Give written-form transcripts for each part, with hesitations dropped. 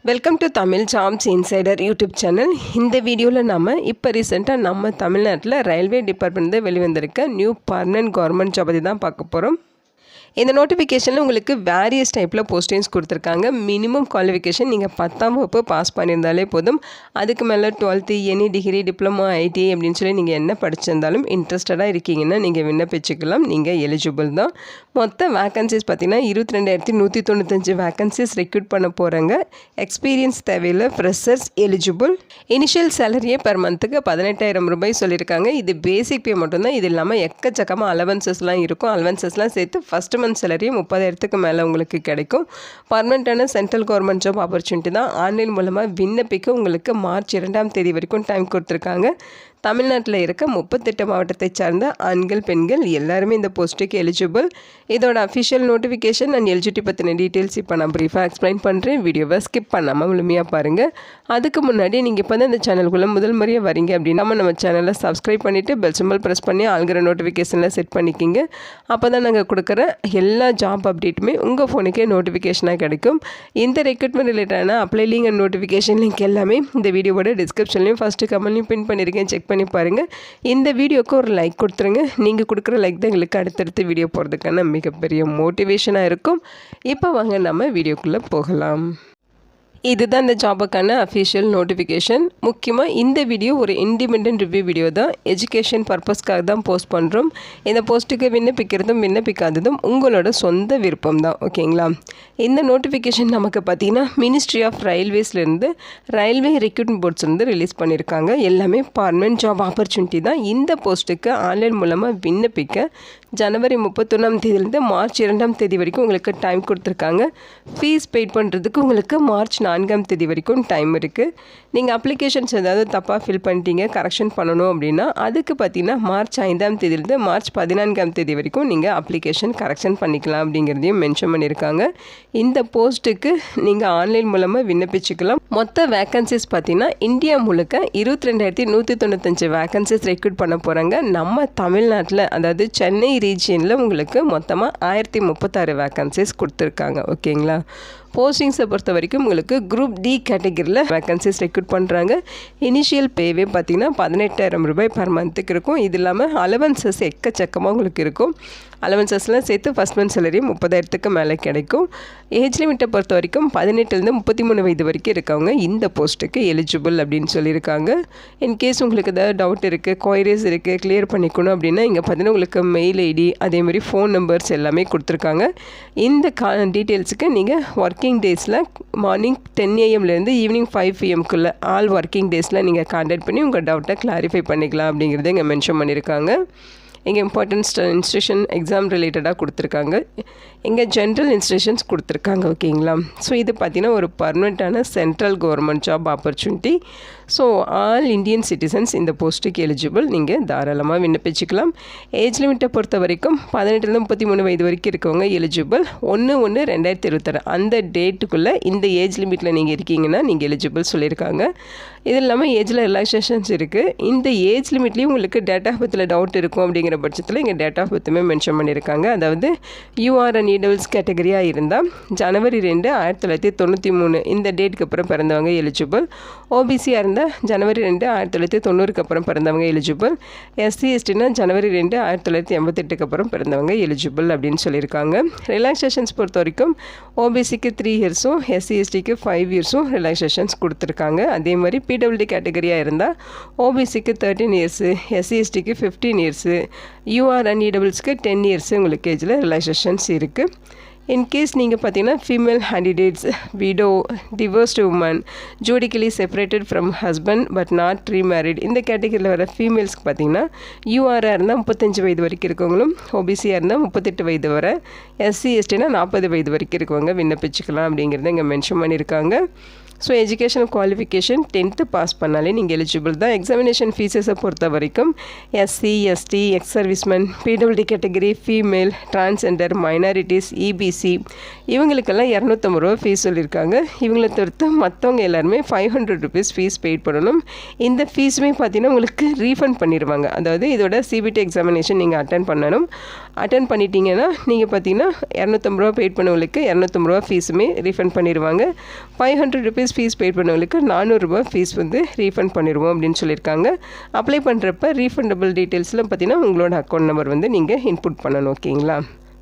Welcome to Tamil jobs insider YouTube channel. இந்த வீடியோவில் நம்ம இப்போ ரீசெண்டாக நம்ம தமிழ்நாட்டில் ரயில்வே டிபார்ட்மெண்ட் வெளிவந்திருக்க நியூ பர்மனன்ட் கவர்மெண்ட் ஜாப் பற்றி தான் பார்க்க போகிறோம். இந்த நோட்டிஃபிகேஷனில் உங்களுக்கு வேரியஸ் டைப்பில் போஸ்டிங்ஸ் கொடுத்துருக்காங்க. மினிமம் குவாலிஃபிகேஷன் நீங்கள் 10ஆம் வகுப்பு பாஸ் பண்ணியிருந்தாலே போதும். அதுக்கு மேலே 12th any degree diploma ITI அப்படின்னு சொல்லி நீங்கள் என்ன படிச்சிருந்தாலும் இன்ட்ரெஸ்டடாக இருக்கீங்கன்னா நீங்கள் விண்ணப்பிச்சுக்கலாம். நீங்கள் எலிஜிபிள் தான். மொத்த வேக்கன்சிஸ் பார்த்தீங்கன்னா 22,195 வேக்கன்சிஸ் ரெக்ரூட் பண்ண போகிறாங்க. எக்ஸ்பீரியன்ஸ் தேவையில்லை, ஃப்ரெஷர்ஸ் எலிஜிபிள். இனிஷியல் சேலரியே பெர் மந்த்துக்கு 18,000 ரூபாய் சொல்லியிருக்காங்க. இது பேசிக் பே மட்டும்தான். இது இல்லாமல் எக்கச்சக்கமாக அலவன்சஸ்லாம் இருக்கும். அலவன்சஸ்லாம் சேர்த்து ஃபஸ்ட்டு மந்த் சேலரி 30,000க்கு மேலே உங்களுக்கு கிடைக்கும். பர்மனெண்ட்டான சென்ட்ரல் கவர்மெண்ட் ஜாப் ஆப்பர்ச்சுனிட்டி தான். ஆன்லைன் மூலமாக விண்ணப்பிக்க உங்களுக்கு மார்ச் 2ஆம் தேதி வரைக்கும் டைம் கொடுத்துருக்காங்க. தமிழ்நாட்டில் இருக்க 38 மாவட்டத்தை சார்ந்த ஆண்கள் பெண்கள் எல்லாருமே இந்த போஸ்ட்டுக்கு எலிஜிபிள். இதோட அஃபிஷியல் நோட்டிஃபிகேஷன் அண்ட் எலிஜிபிலிட்டி பற்றின டீட்டெயில்ஸ் இப்போ நான் ப்ரீஃபாக எக்ஸ்பிளைன் பண்ணுறேன். வீடியோவை ஸ்கிப் பண்ணாமல் முழுமையாக பாருங்கள். அதுக்கு முன்னாடி நீங்கள் இப்போ தான் இந்த சேனலுக்குள்ளே முதல் முறையாக வரீங்க அப்படின்னா நம்ம சேனலை சப்ஸ்கிரைப் பண்ணிவிட்டு பெல் சிம்பல் ப்ரெஸ் பண்ணி ஆல்கிற நோட்டிஃபிகேஷனில் செட் பண்ணிக்கிங்க. அப்போ தான் நாங்கள் கொடுக்குற எல்லா ஜாப் அப்டேட்டுமே உங்கள் ஃபோனுக்கே நோட்டிஃபிகேஷனாக கிடைக்கும். இந்த ரெக்ரூட்மெண்ட் ரிலேட்டடான apply link and notification link எல்லாமே இந்த வீடியோவோட டிஸ்கிரிப்ஷன்லையும் ஃபஸ்ட்டு கமெண்ட்லையும் பின் பண்ணியிருக்கேன். செக் பண்ணி பாருங்கள். இந்த வீடியோக்கு ஒரு லைக் கொடுத்துருங்க. நீங்கள் கொடுக்குற லைக் தான் எங்களுக்கு அடுத்தடுத்து வீடியோ போகிறதுக்கான மிகப்பெரிய மோட்டிவேஷனாக இருக்கும். இப்போ வாங்க நம்ம வீடியோக்குள்ளே போகலாம். இதுதான் இந்த ஜாபுக்கான அஃபிஷியல் நோட்டிஃபிகேஷன். முக்கியமாக இந்த வீடியோ ஒரு இண்டிபெண்டன்ட் ரிவ்யூ வீடியோ தான். எஜுகேஷன் பர்பஸ்க்காக தான் போஸ்ட் பண்ணுறோம். இந்த போஸ்ட்டுக்கு விண்ணப்பிக்கிறதும் விண்ணப்பிக்காததும் உங்களோட சொந்த விருப்பம் தான். ஓகேங்களா? இந்த நோட்டிஃபிகேஷன் நமக்கு பார்த்திங்கன்னா மினிஸ்ட்ரி ஆஃப் ரயில்வேஸ்லேருந்து ரயில்வே ரெக்ரூட்மெண்ட் போர்ட்ஸ்லேருந்து ரிலீஸ் பண்ணியிருக்காங்க. எல்லாமே பர்மனெண்ட் ஜாப் ஆப்பர்ச்சுனிட்டி தான். இந்த போஸ்ட்டுக்கு ஆன்லைன் மூலமாக விண்ணப்பிக்க ஜனவரி 31ஆம் தேதியிலேருந்து மார்ச் 2ஆம் தேதி வரைக்கும் உங்களுக்கு டைம் கொடுத்துருக்காங்க. ஃபீஸ் பெய்ட் பண்ணுறதுக்கு உங்களுக்கு மார்ச் 4ஆம் தேதி வரைக்கும் டைம் இருக்குது. நீங்கள் அப்ளிகேஷன்ஸ் ஏதாவது தப்பாக ஃபில் பண்ணிட்டீங்க, கரெக்ஷன் பண்ணணும் அப்படின்னா அதுக்கு பார்த்தீங்கன்னா மார்ச் 5ஆம் தேதியிலேருந்து மார்ச் 14ஆம் தேதி வரைக்கும் நீங்கள் அப்ளிகேஷன் கரெக்ஷன் பண்ணிக்கலாம் அப்படிங்கிறதையும் மென்ஷன் பண்ணியிருக்காங்க. இந்த போஸ்ட்டுக்கு நீங்கள் ஆன்லைன் மூலமாக விண்ணப்பிச்சுக்கலாம். மொத்த வேக்கன்சிஸ் பார்த்தீங்கன்னா இந்தியா முழுக்க 22,195 வேக்கன்சிஸ் ரெக்ரூட் பண்ண போகிறாங்க. நம்ம தமிழ்நாட்டில் அதாவது சென்னை ரீஜியனில் உங்களுக்கு மொத்தமாக 1036 வேக்கன்சிஸ் கொடுத்துருக்காங்க. ஓகேங்களா? போஸ்டிங்ஸை பொறுத்த வரைக்கும் உங்களுக்கு குரூப் டி கேட்டகரியில் வேக்கன்சிஸ் ரெக்ரூட் பண்ணுறாங்க. இனிஷியல் பேவே பார்த்திங்கன்னா 18,000 ரூபாய் பர் மந்த்துக்கு இருக்கும். இது இல்லாமல் அலவன்சஸ் எக்கச்சக்கமாக உங்களுக்கு இருக்கும். அலவன்சஸ்லாம் சேர்த்து ஃபஸ்ட் மந்த் சேலரி 30,000க்கு மேலே கிடைக்கும். ஏஜ் லிமிட்டை பொறுத்த வரைக்கும் 18லேருந்து 33 வயது வரைக்கும் இருக்கவங்க இந்த போஸ்ட்டுக்கு எலிஜிபிள் அப்படின்னு சொல்லியிருக்காங்க. இன்கேஸ் உங்களுக்கு ஏதாவது டவுட் இருக்குது, குவைரிஸ் இருக்குது, கிளியர் பண்ணிக்கணும் அப்படின்னா இங்கே பார்த்தீங்கன்னா உங்களுக்கு மெயில் ஐடி அதேமாதிரி ஃபோன் நம்பர்ஸ் எல்லாமே கொடுத்துருக்காங்க. இந்த டீட்டெயில்ஸுக்கு நீங்கள் ஒர்க்கிங் டேஸில் morning 10 AM evening 5 PM all working டேஸில் நீங்கள் கான்டாக்ட் பண்ணி உங்கள் டவுட்டை கிளாரிஃபை பண்ணிக்கலாம் அப்படிங்கிறத இங்கே மென்ஷன் பண்ணியிருக்காங்க. இங்கே இம்பார்ட்டன்ஸ் இன்ஸ்ட்ரக்ஷன் எக்ஸாம் ரிலேட்டடாக கொடுத்துருக்காங்க. இங்கே ஜென்ரல் இன்ஸ்ட்ரக்ஷன்ஸ் கொடுத்துருக்காங்க. ஓகேங்களா? ஸோ இது பார்த்திங்கன்னா ஒரு பர்மனெண்ட்டான central government job opportunity. So all Indian citizens இந்த போஸ்ட்டுக்கு எலிஜிபிள். நீங்கள் தாராளமாக விண்ணப்பிச்சுக்கலாம். ஏஜ் லிமிட்டை பொறுத்த வரைக்கும் 18லேருந்து 33 வயது வரைக்கும் இருக்கவங்க எலிஜிபிள். 1/1/2026 அந்த டேட்டுக்குள்ளே இந்த ஏஜ் லிமிட்டில் நீங்கள் இருக்கீங்கன்னா நீங்கள் எலிஜிபிள் சொல்லியிருக்காங்க. இது இல்லாமல் ஏஜில் ரிலாக்ஸேஷன்ஸ் இருக்குது. இந்த ஏஜ் லிமிட்லேயும் உங்களுக்கு டேட் ஆஃப் பர்த்தில் டவுட் இருக்கும் அப்படிங்கிற பட்சத்தில் இங்கே டேட் ஆஃப் பர்த்துமே மென்ஷன் பண்ணியிருக்காங்க. அதாவது யூஆர் அண்ட் இடபிள்ஸ் கேட்டகரியாக இருந்தால் ஜனவரி 2, 1993 இந்த டேட்டுக்கு அப்புறம் பிறந்தவங்க எலிஜிபிள். ஓபிசியாக இருந்தால் ஜனவரி 2, 1990க்கு அப்புறம் பிறந்தவங்க எலிஜிபிள். எஸ்சி எஸ்டினா ஜனவரி 2, 1988க்கு அப்புறம் பிறந்தவங்க எலிஜிபிள் அப்படின்னு சொல்லியிருக்காங்க. ரிலாக்ஸேஷன்ஸ் பொறுத்த வரைக்கும் ஓபிசிக்கு 3 இயர்ஸும் எஸ்சி எஸ்டிக்கு 5 இயர்ஸும் ரிலாக்ஸேஷன்ஸ் கொடுத்துருக்காங்க. அதே மாதிரி பிடபிள்யூடி கேட்டகரியாக இருந்தால் ஓபிசிக்கு 13 இயர்ஸு, எஸ்சி எஸ்டிக்கு 15 இயர்ஸு, யூஆர் அண்ட் இடபிள்ஸ்க்கு 10 இயர்ஸு உங்களுக்கு ஏஜில் ரிலாக்ஸேஷன்ஸ் இருக்குது. இன்கேஸ் நீங்கள் பார்த்தீங்கன்னா female candidates, widow, divorced women, judicially separated from husband but not remarried இந்த கேட்டகரியில் வர ஃபீமேல்ஸ்க்கு பார்த்தீங்கன்னா யூஆராக இருந்தால் 35 வயது வரைக்கும் இருக்கவங்களும், ஓபிசியாக இருந்தால் 38 வயது வரை, எஸ்சி எஸ்டினா 40 வயது வரைக்கும் இருக்கவங்க விண்ணப்பிச்சுக்கலாம் அப்படிங்கிறத இங்கே மென்ஷன் பண்ணியிருக்காங்க. So educational qualification 10th pass பண்ணாலே நீங்கள் எலிஜிபிள் தான். எக்ஸாமினேஷன் ஃபீஸஸை பொறுத்த வரைக்கும் SC ST, ex serviceman, PWD category, female, transgender, minorities, EBC இவங்களுக்கெல்லாம் 250 ரூபா ஃபீஸ் சொல்லியிருக்காங்க. இவங்களை தவிர்த்து மற்றவங்க எல்லாருமே 500 ருபீஸ் ஃபீஸ் பெய்ட் பண்ணணும். இந்த ஃபீஸுமே பார்த்தீங்கன்னா உங்களுக்கு ரீஃபண்ட் பண்ணிடுவாங்க. அதாவது இதோட சிபிடி எக்ஸாமினேஷன் நீங்கள் அட்டன் பண்ணணும். அட்டன் பண்ணிட்டீங்கன்னா நீங்கள் பார்த்தீங்கன்னா 250 ரூபா பெய்ட் பண்ணவங்களுக்கு 250 ரூபா ஃபீஸுமே ரீஃபண்ட் பண்ணிடுவாங்க. 500 ருபீஸ் ப்ரீவியஸ் ஃபீஸ் பே பண்ணவங்களுக்கு 400 ரூபாய் ஃபீஸ் வந்து ரீஃபண்ட் பண்ணிடுவோம் அப்படின்னு சொல்லியிருக்காங்க. அப்ளை பண்ணுறப்ப ரீஃபண்டபிள் டீட்டெயில்ஸ்லாம் பார்த்தீங்கன்னா உங்களோட அக்கௌண்ட் நம்பர் வந்து நீங்கள் இன்புட் பண்ணணும். ஓகேங்களா?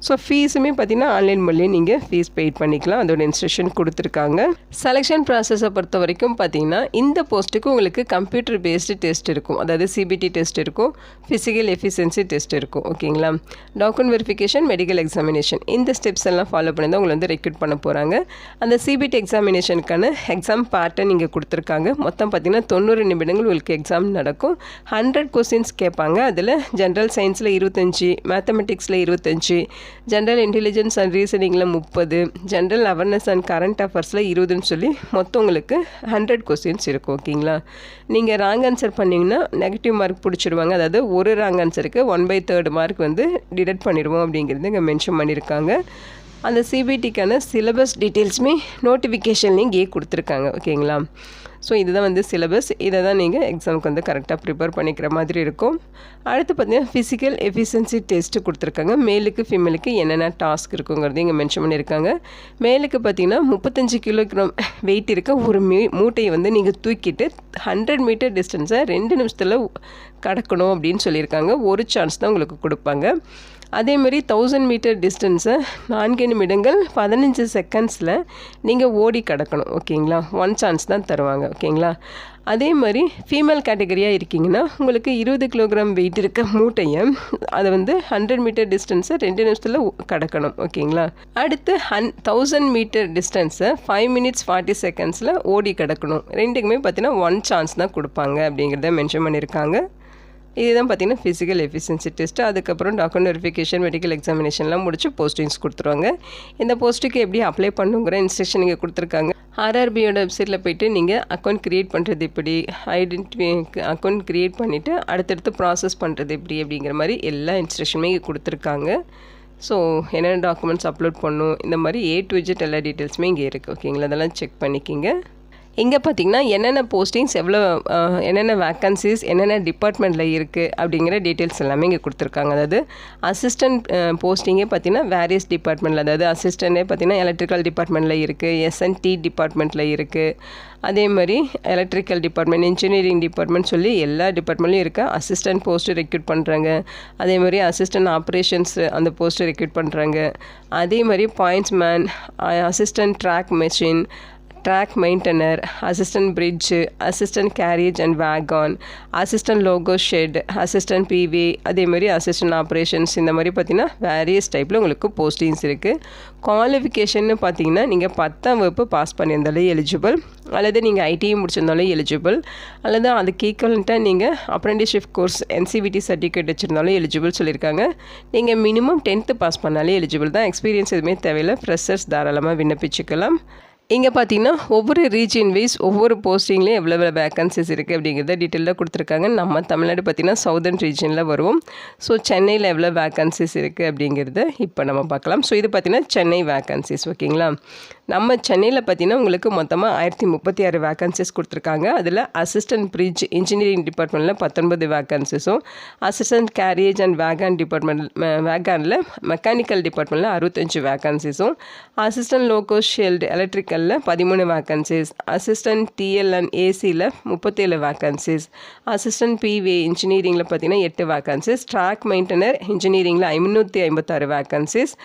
ஸோ ஃபீஸுமே பார்த்தீங்கன்னா ஆன்லைன் மூலியம் நீங்கள் ஃபீஸ் பெய்ட் பண்ணிக்கலாம். அதோட இன்ஸ்ட்ரக்ஷன் கொடுத்துருக்காங்க. செலெக்ஷன் ப்ராசஸை பொறுத்த வரைக்கும் பார்த்தீங்கன்னா இந்த போஸ்ட்டுக்கு உங்களுக்கு கம்ப்யூட்டர் பேஸ்டு டெஸ்ட் இருக்கும். அதாவது சிபிடி டெஸ்ட் இருக்கும், ஃபிசிக்கல் எஃபிஷியன்சி டெஸ்ட் இருக்கும். ஓகேங்களா? டாக்குமெண்ட் வெரிஃபிகேஷன், மெடிக்கல் எக்ஸாமினேஷன், இந்த ஸ்டெப்ஸ் எல்லாம் ஃபாலோ பண்ணி தான் உங்களை வந்து ரெக்ரூட் பண்ண போகிறாங்க. அந்த சிபிடி எக்ஸாமினேஷனுக்கான எக்ஸாம் பேட்டர்ன் இங்கே கொடுத்துருக்காங்க. மொத்தம் பார்த்தீங்கன்னா 90 நிமிடங்கள் உங்களுக்கு எக்ஸாம் நடக்கும். 100 கொஸ்டின்ஸ் கேட்பாங்க. அதில் ஜென்ரல் சயின்ஸில் 25, மேத்தமெட்டிக்ஸில் 25, ஜென்ரல் இன்டெலிஜென்ஸ் அண்ட் ரீசனிங்கில் 30, ஜென்ரல் அவேர்னஸ் அண்ட் கரண்ட் அஃபேர்ஸில் 20ன்னு சொல்லி மொத்தம் உங்களுக்கு 100 கொஸ்டின்ஸ் இருக்கும். ஓகேங்களா? நீங்கள் ராங் ஆன்சர் பண்ணிங்கன்னா நெகட்டிவ் மார்க் பிடிச்சிடுவாங்க. அதாவது ஒரு ராங் ஆன்சருக்கு 1/3 மார்க் வந்து டிடெக்ட் பண்ணிடுவோம் அப்படிங்கிறது இங்கே மென்ஷன் பண்ணியிருக்காங்க. அந்த சிபிடிக்கான சிலபஸ் டீட்டெயில்ஸுமே நோட்டிஃபிகேஷன்லேயும் இங்கே கொடுத்துருக்காங்க. ஓகேங்களா? ஸோ இதுதான் வந்து சிலபஸ். இதை தான் நீங்கள் எக்ஸாமுக்கு வந்து கரெக்டாக ப்ரிப்பேர் பண்ணிக்கிற மாதிரி இருக்கும். அடுத்து பார்த்தீங்கன்னா ஃபிசிக்கல் எஃபிஷியன்சி டெஸ்ட்டு கொடுத்துருக்காங்க. மேலுக்கு ஃபீமேலுக்கு என்னென்ன டாஸ்க் இருக்குங்கிறது இங்கே மென்ஷன் பண்ணியிருக்காங்க. மேலுக்கு பார்த்தீங்கன்னா 35 கிலோகிராம் வெயிட் இருக்க ஒரு மூட்டையை வந்து நீங்கள் தூக்கிட்டு 100 மீட்டர் டிஸ்டன்ஸை 2 நிமிஷத்தில் கடக்கணும் அப்படின்னு சொல்லியிருக்காங்க. ஒரு சான்ஸ் தான் உங்களுக்கு கொடுப்பாங்க. அதேமாதிரி 1000 மீட்டர் டிஸ்டன்ஸை 4 நிமிடங்கள் 15 செகண்ட்ஸில் நீங்கள் ஓடி கடக்கணும். ஓகேங்களா? 1 சான்ஸ் தான் தருவாங்க. ஓகேங்களா? அதே மாதிரி ஃபீமேல் கேட்டகரியாக இருக்கீங்கன்னா உங்களுக்கு 20 கிலோகிராம் வெயிட் இருக்க மூட்டையை அதை வந்து 100 மீட்டர் டிஸ்டன்ஸை 2 நிமிஷத்தில் கடக்கணும். ஓகேங்களா? அடுத்து 1000 மீட்டர் டிஸ்டன்ஸை 5 மினிட்ஸ் 40 செகண்ட்ஸில் ஓடி கடக்கணும். ரெண்டுக்குமே பார்த்தீங்கன்னா 1 சான்ஸ் தான் கொடுப்பாங்க அப்படிங்கிறத மென்ஷன் பண்ணியிருக்காங்க. இதுதான் பார்த்தீங்கன்னா ஃபிசிக்கல் எஃபிஷியன்சி டெஸ்ட்டு. அதுக்கப்புறம் டாக்குமெண்ட் வெரிஃபிகேஷன், மெடிக்கல் எக்ஸாமினேஷன்லாம் முடிச்சு போஸ்டிங்ஸ் கொடுத்துருவாங்க. இந்த போஸ்ட்டுக்கு எப்படி அப்ளை பண்ணுங்கிற இன்ஸ்ட்ரக்ஷன் நீங்கள் கொடுத்துருக்காங்க. ஆர்ஆர்பியோட வெப்சைட்டில் போய்ட்டு நீங்கள் அக்கௌண்ட் க்ரியேட் பண்ணுறது எப்படி, அக்கௌண்ட் க்ரியேட் பண்ணிவிட்டு அடுத்தடுத்து ப்ராசஸ் பண்ணுறது எப்படி அப்படிங்கிற மாதிரி எல்லா இன்ஸ்ட்ரக்ஷனுமே இங்கே கொடுத்துருக்காங்க. ஸோ என்னென்ன டாக்குமெண்ட்ஸ் அப்லோட் பண்ணணும், இந்த மாதிரி A to Z எல்லா டீட்டெயில்ஸுமே இங்கே இருக்குது. ஓகேங்களா? அதெல்லாம் செக் பண்ணிக்கிங்க. இங்கே பார்த்திங்கன்னா என்னென்ன போஸ்டிங்ஸ், எவ்வளோ என்னென்ன வேக்கன்சிஸ், என்னென்ன டிபார்ட்மெண்ட்டில் இருக்குது அப்படிங்கிற டீட்டெயில்ஸ் எல்லாமே இங்கே கொடுத்துருக்காங்க. அதாவது அசிஸ்டன்ட் போஸ்டிங்கே பார்த்திங்கன்னா வேரியஸ் டிபார்ட்மெண்ட்டில், அதாவது அசிஸ்டண்ட்டே பார்த்திங்கன்னா எலக்ட்ரிக்கல் டிபார்ட்மெண்ட்டில் இருக்குது, S&T டிபார்ட்மெண்ட்டில் இருக்குது, அதே மாதிரி எலக்ட்ரிக்கல் டிபார்ட்மெண்ட், இன்ஜினியரிங் டிபார்ட்மெண்ட் சொல்லி எல்லா டிபார்ட்மெண்ட்லையும் இருக்க அசிஸ்டன்ட் போஸ்ட்டு ரெக்ரூட் பண்ணுறாங்க. அதே மாதிரி அசிஸ்டன்ட் ஆப்ரேஷன்ஸ் அந்த போஸ்ட்டு ரெக்ரூட் பண்ணுறாங்க. அதே மாதிரி pointsman, assistant track machine, track maintainer, assistant bridge, assistant carriage and wagon, assistant loco shed, assistant PV, அதேமாதிரி அசிஸ்டன்ட் ஆப்ரேஷன்ஸ், இந்த மாதிரி பார்த்திங்கன்னா வேரியஸ் டைப்பில் உங்களுக்கு போஸ்டிங்ஸ் இருக்குது. குவாலிஃபிகேஷன்னு பார்த்தீங்கன்னா நீங்கள் 10ஆம் வகுப்பு பாஸ் பண்ணியிருந்தாலே எலிஜிபிள், அல்லது நீங்கள் ஐடிஐ முடிச்சிருந்தாலே எலிஜிபிள், அல்லது அதுக்கு ஈக்குவலண்ட்டாக நீங்கள் அப்ரெண்டிஸ்ஷிப் கோர்ஸ் NCVT சர்டிஃபிகேட் வச்சுருந்தாலும் எலிஜிபிள் சொல்லியிருக்காங்க. நீங்கள் மினிமம் 10th பாஸ் பண்ணாலே எலிஜிபிள் தான். எக்ஸ்பீரியன்ஸ் எதுவுமே தேவையில்லை. ஃப்ரெஷர்ஸ் தாராளமாக விண்ணப்பிச்சுக்கலாம். இங்கே பார்த்தீங்கன்னா ஒவ்வொரு ரீஜியன் வைஸ் ஒவ்வொரு போஸ்டிங்லேயும் எவ்வளோ வேக்கன்சிஸ் இருக்குது அப்படிங்கிறத டீட்டெயிலாக கொடுத்துருக்காங்க. நம்ம தமிழ்நாடு பார்த்திங்கன்னா சவுதர்ன் ரீஜனில் வருவோம். ஸோ சென்னையில் எவ்வளோ வேக்கன்சிஸ் இருக்குது அப்படிங்கிறத இப்போ நம்ம பார்க்கலாம். ஸோ இது பார்த்திங்கன்னா சென்னை வேக்கன்சிஸ். ஓகேங்களா? நம்ம சென்னையில் பார்த்திங்கன்னா உங்களுக்கு மொத்தமாக 1036 வேக்கன்சிஸ் கொடுத்துருக்காங்க. அதில் அசிஸ்டன்ட் பிரிட்ஜ் இன்ஜினியரிங் டிபார்ட்மெண்ட்டில் 19 வேக்கன்சிஸும், அசிஸ்டன்ட் கேரியேஜ் அண்ட் வேகானில் மெக்கானிக்கல் டிபார்ட்மெண்ட்டில் 65 வேக்கன்சிஸும், அசிஸ்டன்ட் லோகோ ஷெல்ட் எலக்ட்ரிக்கலில் 13 வேக்கன்சிஸ், அசிஸ்டன்ட் TL அண்ட் ACயில் 37 வேக்கன்சிஸ், அசிஸ்டன்ட் PV இன்ஜினியரிங்கில் பார்த்திங்கன்னா 8 வேக்கன்சிஸ், ட்ராக் மெயின்டெனர் இன்ஜினியரிங்கில் 556 வேக்கன்சிஸ்,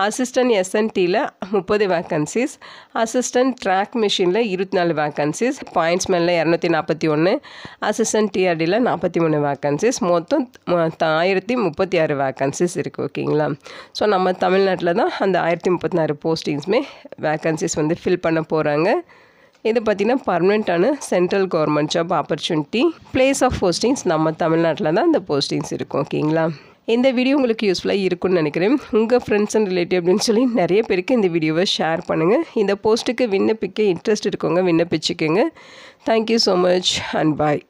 அசிஸ்டன்ட் S&Tயில் 30 வேக்கன்சிஸ், அசிஸ்டன்ட் ட்ராக் மிஷினில் 24 வேக்கன்சிஸ், பாயிண்ட்ஸ்மேனில் 241, அசிஸ்டன்ட் TRDயில் 43 வேக்கன்சிஸ், மொத்தம் 1036 வேக்கன்சிஸ் இருக்குது. ஓகேங்களா? ஸோ நம்ம தமிழ்நாட்டில் தான் அந்த 1036 போஸ்டிங்ஸுமே வேக்கன்சிஸ் வந்து ஃபில் பண்ண போகிறாங்க. இது பார்த்திங்கன்னா பர்மனெண்ட்டான central government job opportunity. Place of postings நம்ம தமிழ்நாட்டில் தான் இந்த போஸ்டிங்ஸ் இருக்கும். ஓகேங்களா? இந்த வீடியோ உங்களுக்கு யூஸ்ஃபுல்லாக இருக்குன்னு நினைக்கிறேன். உங்கள் ஃப்ரெண்ட்ஸ் அண்ட் ரிலேட்டிவ் அப்படின்னு சொல்லி நிறைய பேருக்கு இந்த வீடியோவை ஷேர் பண்ணுங்கள். இந்த போஸ்ட்டுக்கு விண்ணப்பிக்க இன்ட்ரெஸ்ட் இருக்கவங்க விண்ணப்பிச்சுக்கோங்க. Thank you so much and bye.